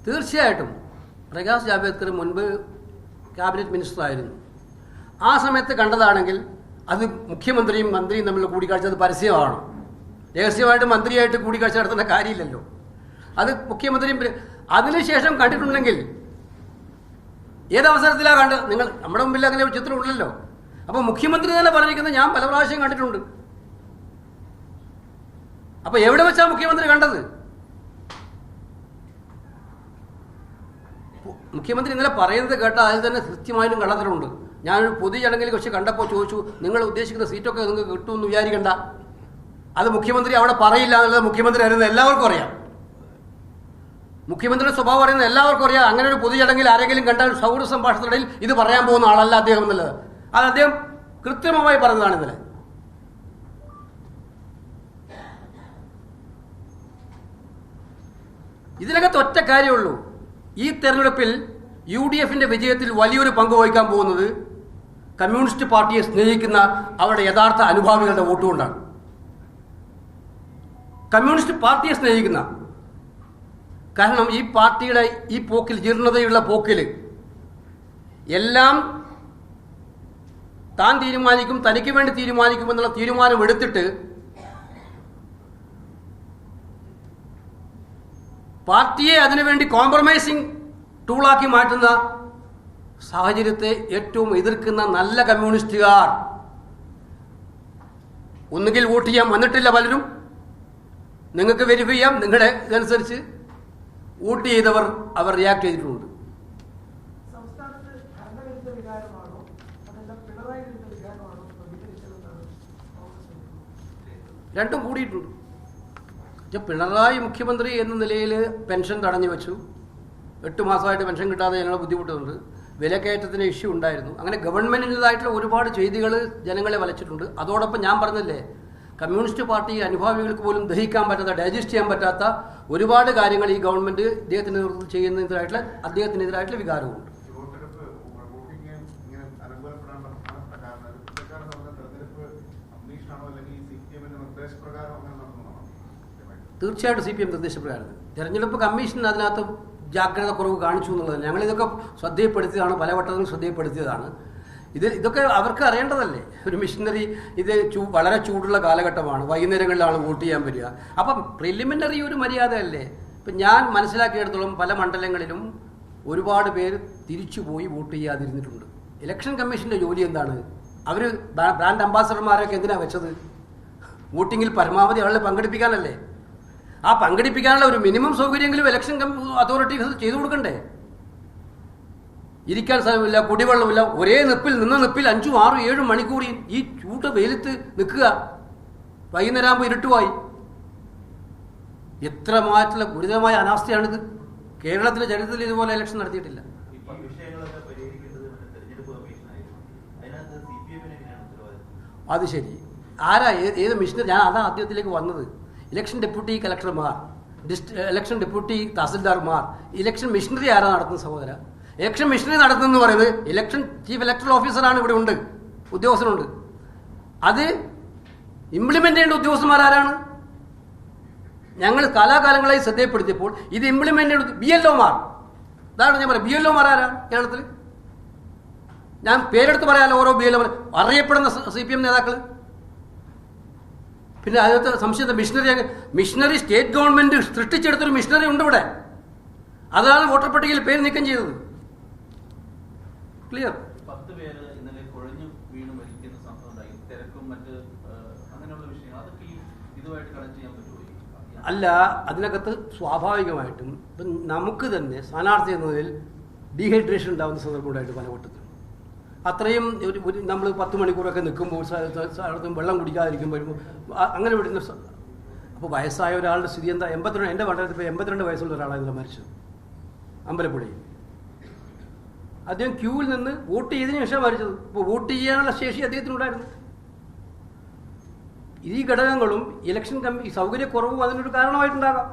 തീർച്ചയായിട്ടും പ്രകാശ് ജാവ്ദേക്കർ മുൻപ് ക്യാബിനറ്റ് മിനിസ്റ്ററായിരുന്നു. ആ സമയത്ത് കണ്ടതാണെങ്കിൽ അത് മുഖ്യമന്ത്രിയും മന്ത്രിയും തമ്മിലുള്ള കൂടിക്കാഴ്ച അത് പരസ്യമാണ്. രഹസ്യമായിട്ട് മന്ത്രിയായിട്ട് കൂടിക്കാഴ്ച നടത്തേണ്ട കാര്യമില്ലല്ലോ. അത് മുഖ്യമന്ത്രിയും അതിനുശേഷം കണ്ടിട്ടുണ്ടെങ്കിൽ ഏതവസരത്തിലാണ് കണ്ടത്? നിങ്ങൾ നമ്മുടെ മുമ്പിൽ അങ്ങനെ ഒരു ചിത്രം ഉണ്ടല്ലോ. അപ്പോൾ മുഖ്യമന്ത്രി തന്നെ പറഞ്ഞിരിക്കുന്നത് ഞാൻ പല പ്രാവശ്യം കണ്ടിട്ടുണ്ട്. അപ്പോൾ എവിടെ വെച്ചാണ് മുഖ്യമന്ത്രി കണ്ടത്? മുഖ്യമന്ത്രി ഇന്നലെ പറയുന്നത് കേട്ടാൽ അതിൽ തന്നെ കൃത്യമായിട്ടും കള്ളത്തരമുണ്ട്. ഞാനൊരു പൊതുചടങ്ങിൽ കുറച്ച് കണ്ടപ്പോൾ ചോദിച്ചു, നിങ്ങൾ ഉദ്ദേശിക്കുന്ന സീറ്റൊക്കെ നിങ്ങൾക്ക് കിട്ടുമെന്ന് വിചാരിക്കണ്ട. അത് മുഖ്യമന്ത്രി അവിടെ പറയില്ല എന്നുള്ളത് മുഖ്യമന്ത്രി അറിയുന്നത് എല്ലാവർക്കും അറിയാം. മുഖ്യമന്ത്രിയുടെ സ്വഭാവം അറിയുന്നത് എല്ലാവർക്കും അറിയാം. അങ്ങനെ ഒരു പൊതുചടങ്ങിൽ ആരെങ്കിലും കണ്ടാൽ സൗഹൃദ സംഭാഷണത്തിനിടയിൽ ഇത് പറയാൻ പോകുന്ന ആളല്ല അദ്ദേഹം എന്നുള്ളത്. അത് അദ്ദേഹം കൃത്രിമമായി പറഞ്ഞതാണ് ഇന്നലെ. ഇതിനകത്ത് ഒറ്റ കാര്യമുള്ളൂ. ഈ തെരഞ്ഞെടുപ്പിൽ UDFന്റെ വിജയത്തിൽ വലിയൊരു പങ്ക് വഹിക്കാൻ പോകുന്നത് കമ്മ്യൂണിസ്റ്റ് പാർട്ടിയെ സ്നേഹിക്കുന്ന അവരുടെ യഥാർത്ഥ അനുഭാവികളുടെ വോട്ടുകൊണ്ടാണ്. കമ്മ്യൂണിസ്റ്റ് പാർട്ടിയെ സ്നേഹിക്കുന്ന, കാരണം ഈ പാർട്ടിയുടെ ഈ പോക്കിൽ, ജീർണതയുള്ള പോക്കിൽ എല്ലാം താൻ തീരുമാനിക്കും, തനിക്ക് വേണ്ടി തീരുമാനിക്കുമെന്നുള്ള തീരുമാനം എടുത്തിട്ട് പാർട്ടിയെ അതിനുവേണ്ടി കോംപ്രമൈസിങ് ടൂളാക്കി മാറ്റുന്ന സാഹചര്യത്തെ ഏറ്റവും എതിർക്കുന്ന നല്ല കമ്മ്യൂണിസ്റ്റുകാർ ഒന്നുകിൽ വോട്ട് ചെയ്യാൻ വന്നിട്ടില്ല. പലരും നിങ്ങൾക്ക് വെരിഫൈ ചെയ്യാം. നിങ്ങളുടെ ഇതനുസരിച്ച് വോട്ട് ചെയ്തവർ അവർ റിയാക്ട് ചെയ്തിട്ടുണ്ട്. രണ്ടും കൂടിയിട്ടുണ്ട്. പിണറായി മുഖ്യമന്ത്രി എന്ന നിലയിൽ പെൻഷൻ തടഞ്ഞു വെച്ചു. 8 മാസമായിട്ട് പെൻഷൻ കിട്ടാതെ ജനങ്ങൾ ബുദ്ധിമുട്ടുന്നുണ്ട്. വിലക്കയറ്റത്തിന് ഇഷ്യൂ ഉണ്ടായിരുന്നു. അങ്ങനെ ഗവൺമെന്റിൻ്റെതായിട്ടുള്ള ഒരുപാട് ചെയ്തികൾ ജനങ്ങളെ വലച്ചിട്ടുണ്ട്. അതോടൊപ്പം ഞാൻ പറഞ്ഞില്ലേ, കമ്മ്യൂണിസ്റ്റ് പാർട്ടി അനുഭാവികൾക്ക് പോലും ദഹിക്കാൻ പറ്റാത്ത, ഡൈജസ്റ്റ് ചെയ്യാൻ പറ്റാത്ത ഒരുപാട് കാര്യങ്ങൾ ഈ ഗവൺമെന്റ് ഇദ്ദേഹത്തിന് നേതൃത്വത്തിൽ ചെയ്യുന്നതിനെതിരായിട്ടുള്ള അദ്ദേഹത്തിനെതിരായിട്ടുള്ള വികാരമുണ്ട്. തീർച്ചയായിട്ടും CPM നിർദ്ദേശപ്രകാരം തെരഞ്ഞെടുപ്പ് കമ്മീഷൻ അതിനകത്ത് ജാഗ്രത കുറവ് കാണിച്ചു എന്നുള്ളത് ഞങ്ങളിതൊക്കെ ശ്രദ്ധയപ്പെടുത്തിയതാണ്, പലവട്ടവും ശ്രദ്ധയപ്പെടുത്തിയതാണ്. ഇതൊക്കെ അവർക്ക് അറിയേണ്ടതല്ലേ. ഒരു മിഷനറി ഇത് വളരെ ചൂടുള്ള കാലഘട്ടമാണ്, വൈകുന്നേരങ്ങളിലാണ് വോട്ട് ചെയ്യാൻ വരിക. അപ്പം പ്രിലിമിനറി ഒരു മര്യാദയല്ലേ. ഇപ്പം ഞാൻ മനസ്സിലാക്കിയെടുത്തോളം പല മണ്ഡലങ്ങളിലും ഒരുപാട് പേര് തിരിച്ചുപോയി വോട്ട് ചെയ്യാതിരുന്നിട്ടുണ്ട്. ഇലക്ഷൻ കമ്മീഷൻ്റെ ജോലി എന്താണ്? അവർ ബ്രാൻഡ് അംബാസഡർമാരൊക്കെ എന്തിനാണ് വെച്ചത്? വോട്ടിങ്ങിൽ പരമാവധി ആളുകളെ പങ്കെടുപ്പിക്കാനല്ലേ. ആ പങ്കെടുപ്പിക്കാനുള്ള ഒരു മിനിമം സൗകര്യമെങ്കിലും ഇലക്ഷൻ അതോറിറ്റീസ് ചെയ്തു കൊടുക്കണ്ടേ? ഇരിക്കാൻ സ്ഥലമില്ല, കുടിവെള്ളമില്ല, ഒരേ നിപ്പിൽ 5, 6, 7 മണിക്കൂർ ഈ ചൂട് വെയിലത്ത് നിൽക്കുക. വൈകുന്നേരം ആകുമ്പോൾ ഇരുട്ടുമായി. എത്ര മാറ്റുള്ള ഗുരുതരമായ അനാസ്ഥയാണിത്. കേരളത്തിലെ ചരിത്രത്തിൽ ഇതുപോലെ ഇലക്ഷൻ നടത്തിയിട്ടില്ല. അത് ശരി, ആരാ ഏത് മിഷനറി? ഞാൻ അതാ ആദ്യത്തിലേക്ക് വന്നത്. ഇലക്ഷൻ ഡെപ്യൂട്ടി കളക്ടർമാർ, ഇലക്ഷൻ ഡെപ്യൂട്ടി തഹസിൽദാർമാർ, ഇലക്ഷൻ മിഷനറി ആരാ നടത്തുന്ന സഹോദര? ഇലക്ഷൻ മിഷനറി നടത്തുന്നത് പറയുന്നത് ഇലക്ഷൻ ചീഫ് ഇലക്ടറൽ ഓഫീസറാണ്. ഇവിടെ ഉണ്ട്, ഉദ്യോഗസ്ഥനുണ്ട്. അത് ഇംപ്ലിമെന്റ് ചെയ്യേണ്ട ഉദ്യോഗസ്ഥന്മാരാരാണ്? ഞങ്ങൾ കാലാകാലങ്ങളായി ശ്രദ്ധയപ്പെടുത്തിയപ്പോൾ ഇത് ഇംപ്ലിമെന്റ് ചെയ്യേണ്ട BLOമാർ. അതാണ് ഞാൻ പറയാം. BLOമാർ ആരാണ് കേരളത്തിൽ? ഞാൻ പേരെടുത്ത് പറയാമല്ലോ. ഓരോ BLO അറിയപ്പെടുന്ന CPM നേതാക്കൾ. പിന്നെ അതിനകത്ത് സംശയത്തെ മിഷനറി സ്റ്റേറ്റ് ഗവൺമെന്റ് സൃഷ്ടിച്ചെടുത്തൊരു മിഷനറി ഉണ്ട് ഇവിടെ. അതാണ് വോട്ടർ പട്ടികയിൽ പേര് നീക്കം ചെയ്തത്. ക്ലിയർ. 10 പേര് ഇന്നലെ കുഴഞ്ഞു വീണ് മരിക്കുന്ന സംഭവം, തിരക്കും മറ്റ് അങ്ങനെയുള്ള വിഷയങ്ങൾ, അതൊക്കെ ഇതുമായിട്ട് കണക്ട് ചെയ്യാൻ പറ്റുമോ? അല്ല, അതിനകത്ത് സ്വാഭാവികമായിട്ടും നമുക്ക് തന്നെ സ്ഥാനാർത്ഥി എന്നതിൽ ഡീഹൈഡ്രേഷൻ ഉണ്ടാകുന്ന സന്ദർഭം ഉണ്ടായിട്ട് പല വട്ടത്തിലും. അത്രയും നമ്മൾ 10 മണിക്കൂറൊക്കെ നിൽക്കുമ്പോൾ സ്ഥലത്തും വെള്ളം കുടിക്കാതിരിക്കുമ്പോൾ അങ്ങനെ വിടുന്ന. അപ്പോൾ വയസ്സായ ഒരാളുടെ സ്ഥിതി എന്താ? 82, എൻ്റെ മണ്ഡലത്തിൽ ഇപ്പോൾ 82 വയസ്സുള്ള ഒരാളാണ് മരിച്ചത് അമ്പലപ്പുഴയിൽ. അദ്ദേഹം ക്യൂവിൽ നിന്ന് വോട്ട് ചെയ്തതിനു ശേഷം മരിച്ചത്. ഇപ്പോൾ വോട്ട് ചെയ്യാനുള്ള ശേഷി അദ്ദേഹത്തിനുണ്ടായിരുന്നു. ഈ ഘടകങ്ങളും ഇലക്ഷൻ സൗകര്യക്കുറവും അതിനൊരു കാരണമായിട്ടുണ്ടാകാം.